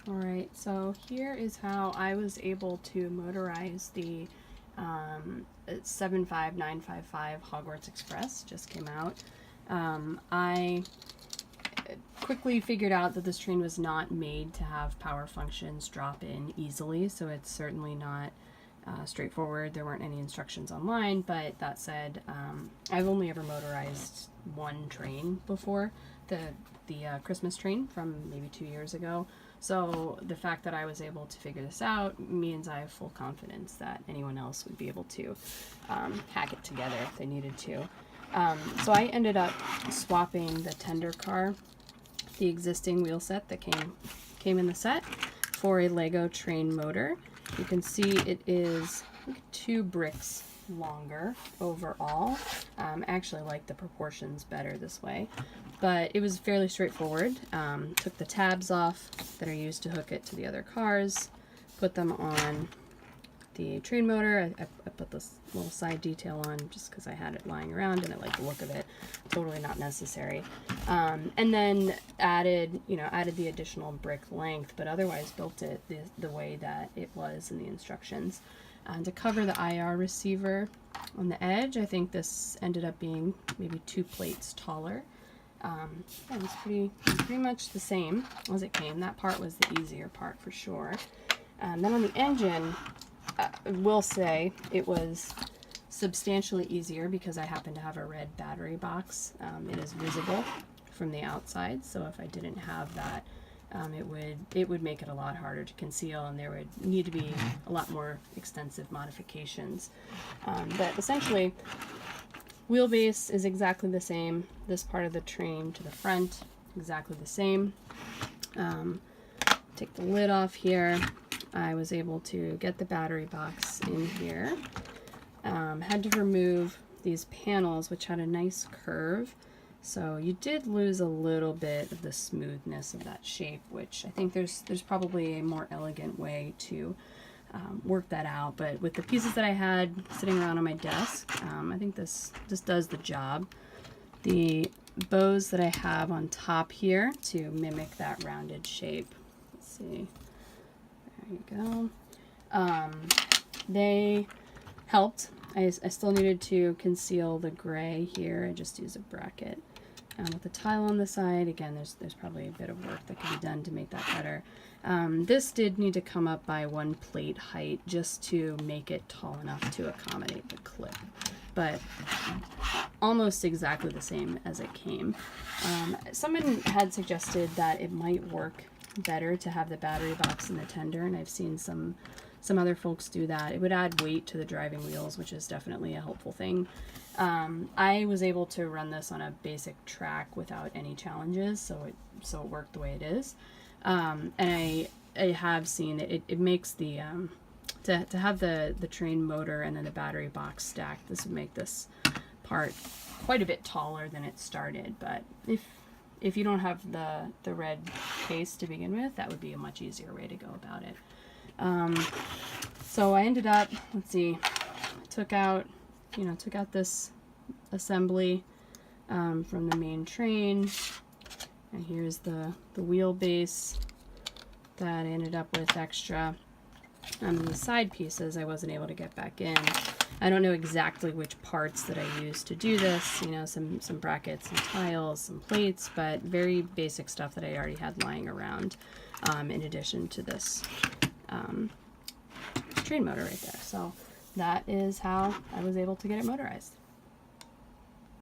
Alright, so here is how I was able to motorize the 75955 Hogwarts Express. Just came out. I quickly figured out that this train was not made to have power functions drop in easily, so it's certainly not straightforward. There weren't any instructions online, but that said, I've only ever motorized one train before, the Christmas train from maybe 2 years ago. So the fact that I was able to figure this out means I have full confidence that anyone else would be able to hack it together if they needed to. So I ended up swapping the tender car, the existing wheel set that came in the set, for a Lego train motor. You can see it is, I think, 2 bricks longer overall. I actually like the proportions better this way, but it was fairly straightforward. Took the tabs off that are used to hook it to the other cars, put them on the train motor. I put this little side detail on just because I had it lying around and I like the look of it. Totally not necessary. And then added the additional brick length, but otherwise built it the way that it was in the instructions. To cover the IR receiver on the edge, I think this ended up being maybe 2 plates taller. It was pretty much the same as it came. That part was the easier part for sure. Then on the engine, I will say it was substantially easier because I happen to have a red battery box. It is visible from the outside, so if I didn't have that, it would make it a lot harder to conceal, and there would need to be a lot more extensive modifications. But essentially, wheelbase is exactly the same. This part of the train to the front, exactly the same. Take the lid off here. I was able to get the battery box in here. Had to remove these panels, which had a nice curve. So you did lose a little bit of the smoothness of that shape, which I think there's probably a more elegant way to work that out. But with the pieces that I had sitting around on my desk, I think this does the job. The bows that I have on top here to mimic that rounded shape. Let's see. There you go. They helped. I still needed to conceal the gray here. I just use a bracket. With the tile on the side, again, there's probably a bit of work that can be done to make that better. This did need to come up by 1 plate height just to make it tall enough to accommodate the clip, but almost exactly the same as it came. Someone had suggested that it might work better to have the battery box in the tender, and I've seen some other folks do that. It would add weight to the driving wheels, which is definitely a helpful thing. I was able to run this on a basic track without any challenges, so it worked the way it is. And I have seen it makes the to have the train motor and then the battery box stacked. This would make this part quite a bit taller than it started. But if you don't have the red case to begin with, that would be a much easier way to go about it. So I ended up, let's see, took out this assembly from the main train, and here's the wheelbase that I ended up with extra. And the side pieces I wasn't able to get back in. I don't know exactly which parts that I used to do this, some brackets, some tiles, some plates, but very basic stuff that I already had lying around, in addition to this train motor right there. So that is how I was able to get it motorized.